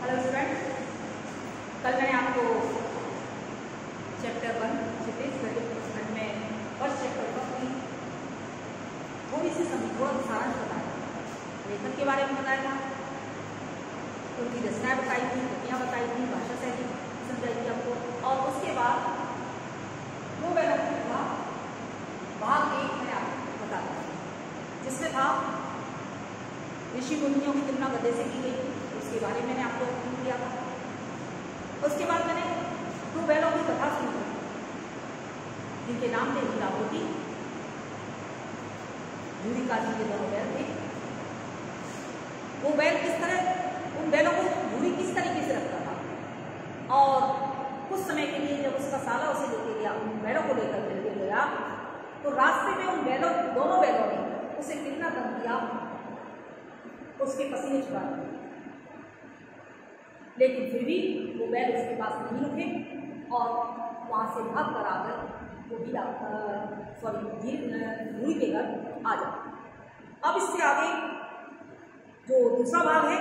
Hello student, कल मैंने आपको चैप्टर 1 छत्तीसगढ़ी खंड में फर्स्ट चैप्टर का थोड़ी सी थोड़ा सारांश बताया, लेखन के बारे में बताया था, उनकी रचनाएं बताई थी, कृतियाँ बताई थी, भाषा शैली समझाई थी आपको। और उसके बाद वो मैंने भाग 1 में आपको बताया जिसमें था ऋषि मुनियों की तुलना गधे से की गई, उसके बारे में मैंने आपको किया था। उसके बाद मैंने 2 बैलों की कथा सुनी जिनके नाम थे हीरावती, धूरिका जी के 2 बैल थे। वो बैल किस तरह, उन बैलों को धूरी किस तरीके से रखता था और कुछ समय के लिए जब उसका साला उसे लेके गया, उन बैलों को लेकर लेके गया तो रास्ते में उन बैलों दोनों बैलों ने उसे कितना तंग किया, उसके पसीने छुड़ा दिए, लेकिन फिर भी वो बैल उसके पास नहीं रुके और वहाँ से भाग कर आकर वो धूरी के घर आ जाए। अब इससे आगे जो दूसरा भाग है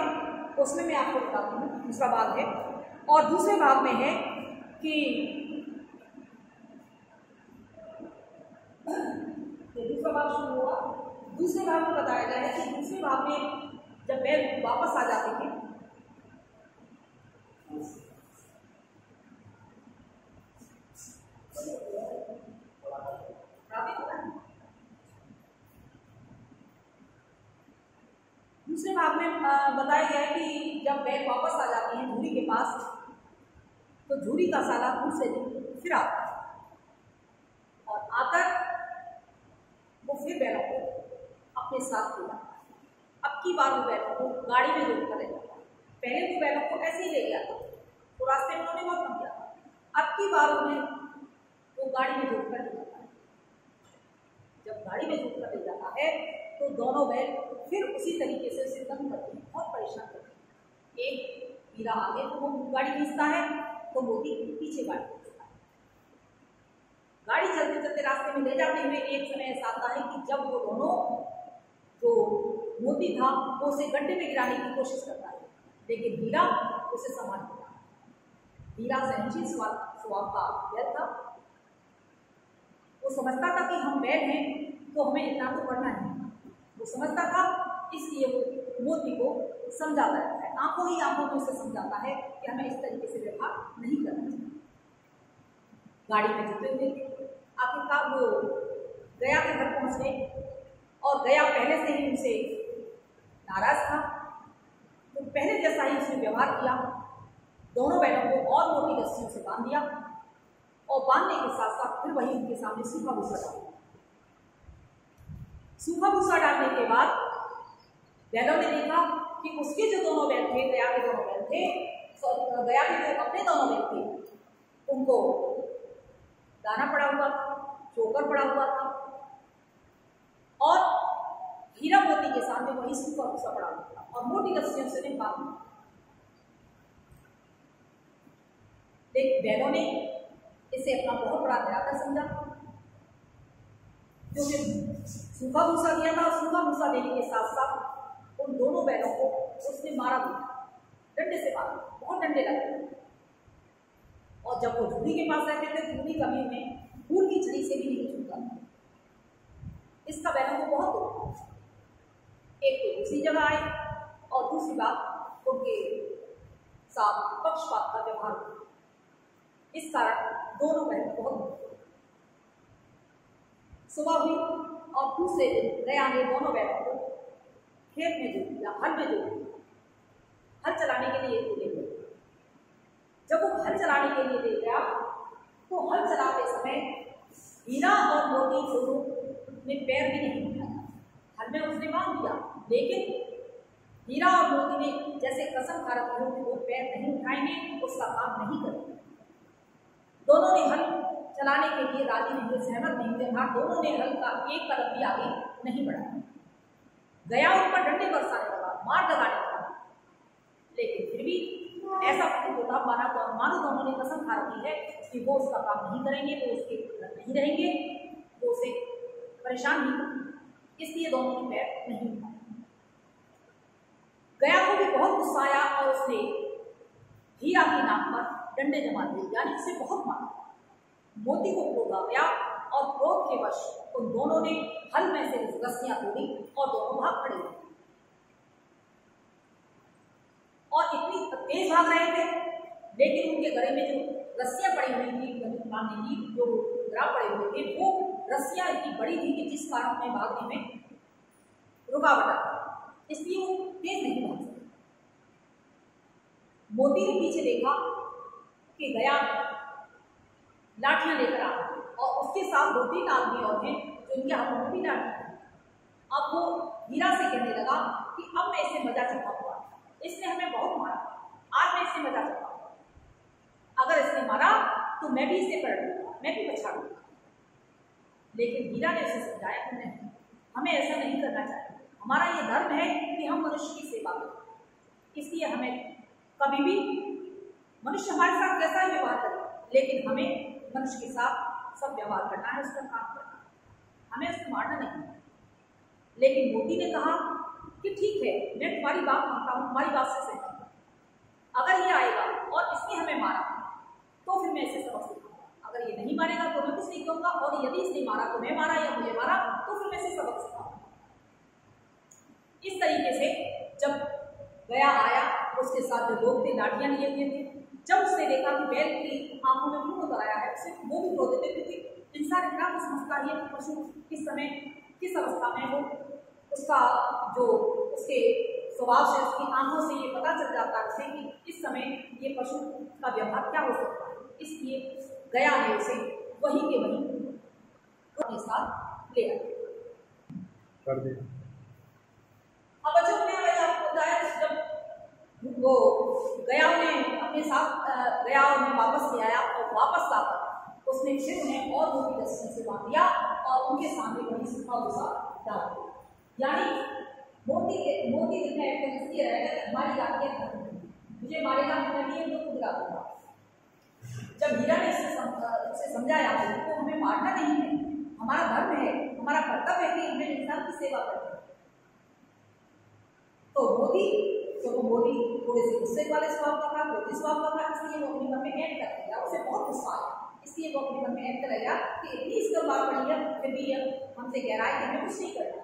उसमें मैं आपको बताती हूँ। दूसरा भाग है और दूसरे भाग में है कि दूसरा भाग शुरू हुआ। दूसरे भाग में बताया गया है कि दूसरे भाग में जब बैल वापस आ जाते थे दूसरे भाग में बताया गया है कि जब बैल वापस आ जाते हैं धूरी के पास तो धूरी का साला दूसरे दिन फिर आता और आकर वो फिर बैलों को अपने साथ ले जाता। अब की बार वो बैलों को गाड़ी में रोक कर ले जाता। पहले वो बैलों को ऐसे ही ले गया था तो रास्ते में उन्होंने बहुत कम किया था। अब की बार उन्हें वो गाड़ी में रोक कर ले जाता है। जब गाड़ी में रोक कर ले जाता है तो दोनों बैल फिर उसी तरीके से उसे तंग करते हैं, बहुत परेशान करते हैं। एक हीरा आगे तो वो गाड़ी खींचता है तो मोती पीछे गाड़ी खींचता है। गाड़ी चलते चलते रास्ते में ले जाते हुए एक समय ऐसा आता है कि जब वो दोनों जो मोती था वो उसे गड्ढे में गिराने की कोशिश करता है, लेकिन हीरा उसे संभाल लेता है। हीरा सहनशील स्वभाव का बैल था। वो समझता था कि हम बैल हैं तो हमें इतना तो पढ़ना है। वो समझता था, इसलिए वो मोती को समझाता रहता है, आंखों ही आंखों में उसे समझाता है कि हमें इस तरीके से व्यवहार नहीं करना चाहिए। गाड़ी में जुटे हुए आखिरकार वो गया के घर पहुंच गए और गया पहले से ही उनसे नाराज था तो पहले जैसा ही उसने व्यवहार किया। दोनों बैलों को और मोटी रस्सियों से बांध दिया और बांधने के साथ साथ फिर वही उनके सामने सूखा भूसा डाल दिया। सूखा भूसा डालने के बाद बैलों ने देखा कि उसके जो दोनों बैल थे, गया के दोनों बैल थे, गया के जो अपने दोनों बैल थे उनको दाना पड़ा हुआ था, चोकर पड़ा हुआ था और हीरा मोती के सामने वही सूखा भूसा पड़ा हुआ था और मोटी रस्सियों से नहीं बांधा। लेकिन बैलों ने इसे अपना बहुत बड़ा निराकर समझा, क्योंकि सूखा भूसा दिया था और सूखा भूसा देने के साथ साथ उन दोनों बैलों को उसने मारा भी, डंडे से मारा, बहुत डंडे लगे। और जब वो धूरी के पास रहते थे धूरी कभी उन्हें फूल की छड़ी से भी नहीं छूता। इसका बैलों को बहुत दुख था। एक तो दूसरी जगह आए और दूसरी बात उनके साथ पक्षपात का व्यवहार हुआ। इस कारण दोनों बैल बहुत सुबह हुई और दूसरे दिन गया ने दोनों बैलों को खेत में जोत दिया, हल में जोत दिया, हल चलाने के लिए ले गए। जब वो हल चलाने के लिए ले गया तो हल चलाते समय हीरा और मोती दोनों ने पैर भी नहीं उठाया। हल में उसने बांध दिया, लेकिन हीरा और मोती ने जैसे कसम खा रखी हो कि वो पैर नहीं उठाएंगे, उसका काम नहीं करेंगे। दोनों ने हल चलाने के लिए राजी नहीं हुए, सहमत नहीं हुए। हाँ, दोनों ने हल का एक कदम भी आगे नहीं बढ़ाया। गया उन पर डंडे बरसाने लगा, मार लगाने लगा, लेकिन फिर भी ऐसा प्रतीत होता मानो दोनों ने कसम खा रखी है कि वो उसका काम नहीं करेंगे, वो उसके घर नहीं रहेंगे, वो उसे परेशान नहीं करेंगे, इसलिए दोनों ने पैर नहीं उठाए। गया को भी बहुत गुस्सा आया और उसने हीरा की नाक पर डंडे जमा दिए, यानी इसे बहुत मारा। मोती को क्रोध आ गया और क्रोध के वश उन दोनों ने हल में से रस्सियां तोड़ी और दोनों भाग खड़े हुए और इतनी तेज भाग रहे थे, लेकिन उनके गले में जो रस्सियां पड़ी हुई थी बांधने की, जो ग्राफ पड़े हुए थे, वो रस्सियां इतनी बड़ी थी कि जिस कारण उन्हें भागने में रुकावट आई, इसलिए वो तेज नहीं भाग सके। मोती ने पीछे देखा कि गया लाठियां लेकर आ और उसके साथ 2-3 आदमी और हैं जो इनके हाथों में भी लाठी थी। अब वो हीरा से कहने लगा कि अब मैं इससे मजा चुका हुआ, इसने हमें बहुत मारा, आज मैं इससे मजा चुका हुआ, अगर इसने मारा तो मैं भी इसे पलट दूंगा, मैं भी पछाड़ूंगा। लेकिन हीरा ने उसे समझाया कि नहीं, हमें ऐसा नहीं करना चाहिए, हमारा ये धर्म है कि हम मनुष्य की सेवा करें, इसलिए हमें कभी भी मनुष्य हमारे साथ कैसा ही व्यवहार करे, लेकिन हमें मनुष्य के साथ सब व्यवहार करना है, उसका काम करना है, हमें उसको मारना नहीं है। लेकिन मोती ने कहा कि ठीक है, मैं तुम्हारी बात मानता हूँ, तुम्हारी बात से सहमत हूँ, अगर ये आएगा और इसने हमें मारा तो फिर मैं इसे सबक सिखाऊंगा, अगर ये नहीं मारेगा तो मैं कुछ नहीं कहूँगा, और यदि इसने मारा तो मैं मारा या मुझे मारा तो फिर मैं इसे सबक सिखाऊंगा। इस तरीके से जब गया आया, उसके साथ जो लोग थे लाठियां लिए हुए थे, जब उसने देखा कि बैल की आंखों में खून उतर आया है, उसे वो भी रो देते, क्योंकि इंसान इतना कुछ समझता है कि पशु किस समय किस अवस्था में वो, उसका जो उसके स्वभाव से, उसकी आंखों से ये पता चल जाता है उसे कि इस समय ये पशु का व्यवहार क्या हो सकता है। इसलिए गया है उसे वही के वही अपने साथ ले आया। अब बच्चों ने आपको बताया जब वो गया उन्हें अपने साथ गया, उन्हें वापस ले आया और वापस लाकर उसने फिर उन्हें और मोटी रस्सी से बांध दिया और उनके सामने वही सूखा भूसा डाल दिया। यानी मोती दिन में एक इसलिए रहेगा कि हमारी लाठियां मुझे मारेगा तो मैं भी तो खुद दूंगा। जब हीरा ने इससे समझाया तो हमें मारना नहीं है, हमारा धर्म है, हमारा कर्तव्य है कि हमें इंसान की सेवा करनी है। तो मोदी थोड़े से गुस्से वाले स्वभाव का था, क्रोधी स्वभाव का था, इसलिए वो अपने मन में ऐड कर दिया, उसे बहुत गुस्सा आया, इसलिए वो अपने मन में ऐड करेगा कि इतनी इसका बात पड़ी है, फिर भी हमसे कह रहा है कि हमें कुछ नहीं करना।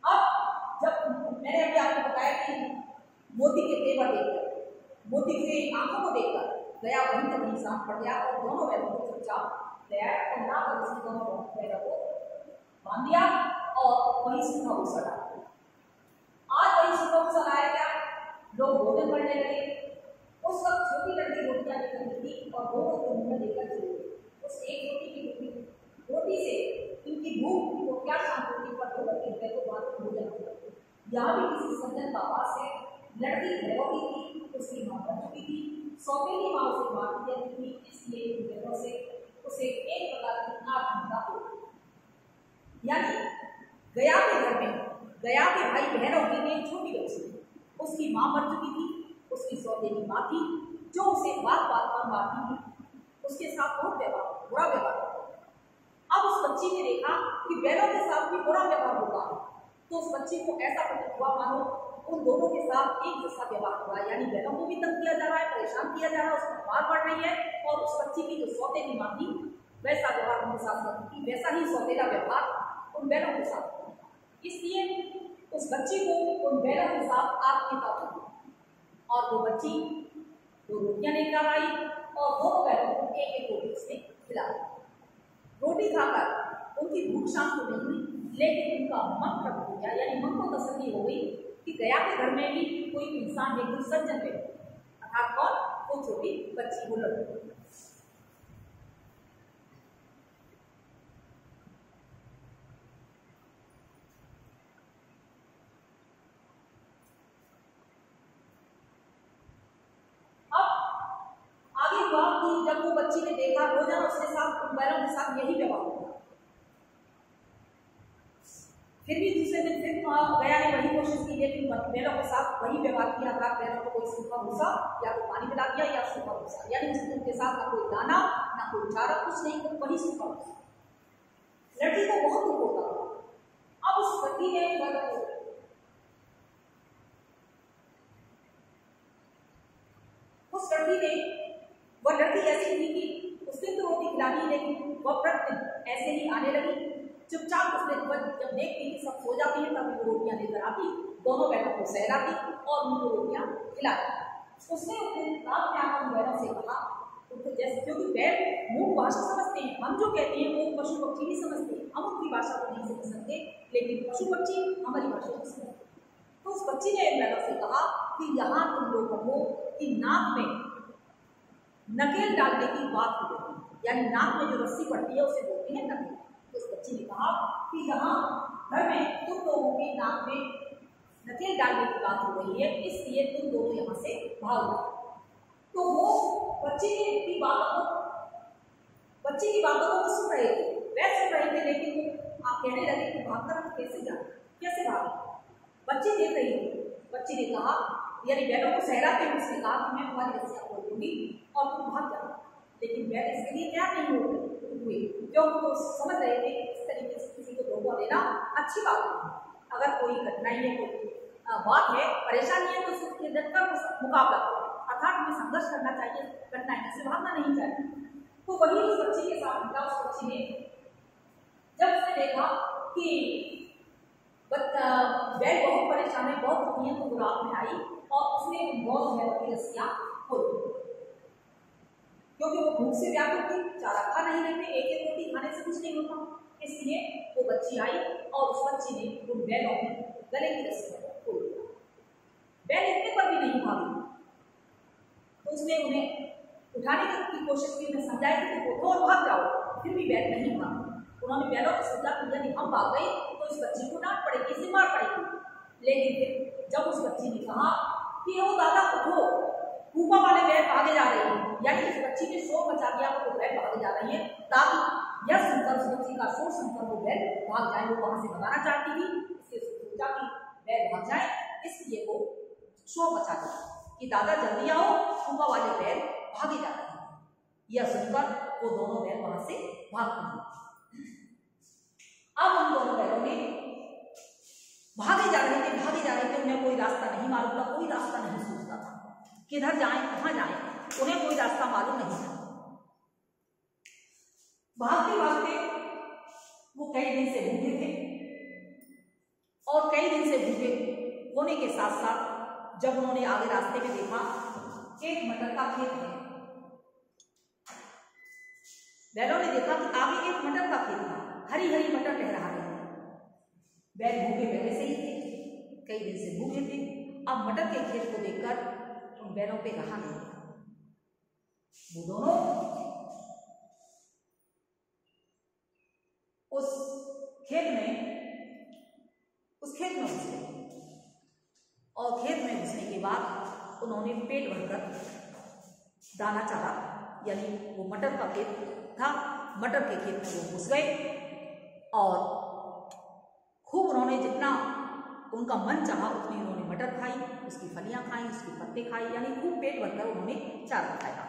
अब जब मैंने अभी आपको बताया कि मोती के तेवर देखकर, मोती के आंखों को देखकर गया वहीं तक वहीं शांत पड़ गया और दोनों बैलों को चुपचाप ले आया और ना कर उसने दोनों बैलों को बांध दिया और वहीं सूखा भूसा डाल दिया। आज वही सूखा भूसा लाया गया, लोग भोजन करने लगे। उस वक्त छोटी लड़की रोटियां लेकर निकली और दोनों को मुंह में लेकर चली गई। उस एक रोटी की रोटी से इनकी भूख को क्या शांत होती, पर दोनों के हृदय को बात भोजन हो गया। यहाँ भी किसी सज्जन का आवास है, लड़की भैरवी थी, उसकी मां मर चुकी थी, सौतेली माँ उसे मार दिया थी, इसलिए इन दिनों से उसे एक प्रकार की आत्महत्या हो। यानी गया के घर में गया के भाई बहनों की एक छोटी बच्ची थी, उसकी माँ मर चुकी थी, उसकी सौतेली माँ थी जो उसे बात बात पर मारती थी, उसके साथ बहुत बुरा व्यवहार। अब उस बच्ची ने देखा कि बैलों के साथ भी बुरा व्यवहार होगा, तो उस बच्ची को ऐसा प्रतीत हुआ मानो उन दोनों के साथ एक जैसा व्यवहार हो रहा है, यानी बैलों को भी तंग किया जा रहा है, परेशान किया जा रहा है, उसको मार पड़ रही है, और उस बच्ची की जो सौतेली माँ थी वैसा व्यवहार उनके साथ करती थी, वैसा ही सौतेला व्यवहार उन बैलों के साथ। इसलिए उस बच्ची को उन बैलों के साथ आत्मीयता हुई और वो बच्ची दो रोटियां लेकर आई और दोनों बैलों को एक एक रोटी उसने खिला दी। रोटी खाकर उनकी भूख शांत तो नहीं हुई, लेकिन उनका मन प्रकट हो गया, यानी मन को तसल्ली हो गई कि गया के घर में भी कोई इंसान है, कोई सज्जन है, अर्थात कौन, वो छोटी बच्ची, वो लड़की। जब वो बच्ची ने देखा रोजाना उसके साथ बैलों के साथ यही व्यवहार होगा, फिर भी दूसरे दिन फिर गया ने वही कोशिश की, लेकिन बैलों के साथ वही व्यवहार किया था। बैलों को कोई सूखा भूसा या तो पानी मिला दिया या सूखा भूसा, यानी उनके साथ ना कोई दाना ना कोई चारा, कुछ नहीं, तो वही सूखा भूसा। लड़की को बहुत दुख होता था। अब उस पति ने बच्ची ने, वह लड़की ऐसी थी कि उस दिन तो रोटी खिलानी, लेकिन वह प्रतिदिन ऐसे ही आने लगी। चुपचाप उसने जब देखती कि सब सो जाती है तब वो रोटियां लेकर आती, दोनों बहनों को सहलाती और उनको रोटियां खिलाती। उसने अपने रात में आकर उन बहनों से कहा, उनको जैसे, क्योंकि बैल मूक भाषा समझते हैं, हम जो कहते हैं वो पशु पक्षी नहीं समझते, हम उनकी भाषा को नहीं समझ सकते, लेकिन पशु पक्षी हमारी भाषा को समझते। तो उस बच्ची ने बैलों से कहा कि यहाँ तुम लोगों को कि नाक में नकेल डालने की बात हो रही, यानी नाक में जो रस्सी पड़ती है उसे बोलते हैं नकेल। तो उस बच्ची ने कहा कि यहाँ घर में तुम लोगों के नाक में नकेल डालने की बात हो रही है, इसलिए तुम दोनों यहाँ से भाग जाओ। तो वो बच्ची की बातों को वो सुन रहे थे, वह सुन रहे थे, लेकिन वो आप कहने लगे कि भागकर हम कैसे जाए, कैसे भागे। बच्ची देख रही थी, बच्ची ने कहा, यानी बैलों को सहलाते हुए उसने कहा कि मैं तुम्हारी रस्सियां खोल दूंगी और तुम भाग जाओ। लेकिन बैल इसके लिए तैयार नहीं हुए, क्योंकि वो समझ रहे थे कि इस तरीके से किसी को धोखा देना अच्छी बात नहीं। अगर कोई कठिनाई है, कोई बात है, परेशानी है, तो उसके डटकर मुकाबला करो, अर्थात हमें संघर्ष करना चाहिए, कठिनाई से भागना नहीं चाहिए। तो वही उस बच्ची के साथ मिला। उस बच्ची ने जब उसने देखा कि बैल बहुत परेशान है, बहुत दुखी है, तो वो रात में आई और उसने बहुत बैलों की रस्सियां खोल दी, क्योंकि वो भूख से व्याकुल थी, चारा खा नहीं लेते, एक एक रोटी खाने से कुछ नहीं होता। इसलिए वो बच्ची आई और उस बच्ची ने उन बैलों में गले की रस्सियां खोल दिया। बैल इतने पर भी नहीं भागी, तो उसने उन्हें उठाने की कोशिश की, उन्हें समझाया कि उठो और भाग जाओ, फिर भी बैल नहीं भागा। उन्होंने बैलों को सोचा कि यदि हम भाग गए तो इस बच्ची को डांट पड़ेगी, इसे मार पड़ेगी। लेकिन फिर जब उस बच्ची ने कहा कि ओ दादा उठो, ऊपर वाले बैल भागे जा रहे हैं, यानी इस बच्ची ने शोर मचा दिया, वो बैल भागे जा रही है, ताकि यह सुनकर उस बच्ची का शोर सुनकर वो बैल भाग जाए। वो वहां से भगाना चाहती थी, इसलिए सोचा कि बैल भाग जाए, इसलिए वो शोर मचा दिया कि दादा जल्दी आओ, ऊपर वाले बैल भागे जा रहे हैं। यह सुनकर वो दोनों बैल वहां से भाग गए। अब उन दोनों बैलों ने भागे जा रहे थे, उन्हें कोई रास्ता नहीं मालूम था, कोई रास्ता नहीं सूझता था, किधर जाएं, कहां जाएं, उन्हें कोई रास्ता मालूम नहीं था। भागते भागते वो कई दिन से भूखे थे, और कई दिन से भूखे होने के साथ साथ जब उन्होंने आगे रास्ते में देखा एक मटर का खेत है, बैलों ने देखा कि आगे एक मटर का खेत था, हरी हरी मटर लहरा रही है। बैल भूखे पहले से ही थे, कई दिन से भूखे थे, अब मटर के खेत को देखकर उन बैलों पे रहा नहीं था। वो दोनों उस खेत में घुसे, और खेत में घुसने के बाद उन्होंने पेट भरकर दाना चारा, यानी वो मटर का खेत था, मटर के खेत में वो घुस गए और खूब उन्होंने जितना उनका मन चाहा उतनी उन्होंने मटर खाई, उसकी फलियां खाई, उसके पत्ते खाई, यानी खूब पेट भरकर उन्होंने चारा खाया।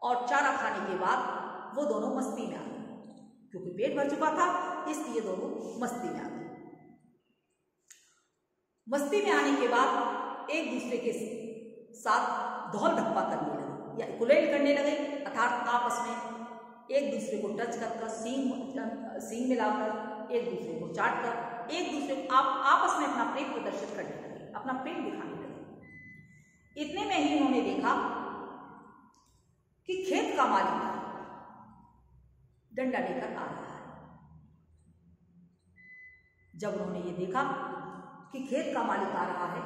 और चारा खाने के बाद वो दोनों मस्ती में आ गए, क्योंकि पेट भर चुका था, इसलिए दोनों मस्ती में आ गए। मस्ती में आने के बाद एक दूसरे के साथ धौल धप्पा करने लगे, या कुलेट करने लगे, अर्थात आपस में एक दूसरे को टच कर सींग मिलाकर, एक दूसरे को चाट कर, एक दूसरे को आपस में अपना प्रेम प्रदर्शित करने लगे, अपना प्रेम दिखाने लगे। इतने में ही उन्होंने देखा कि खेत का मालिक डंडा लेकर आ रहा है। जब उन्होंने ये देखा कि खेत का मालिक आ रहा है,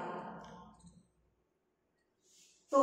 तो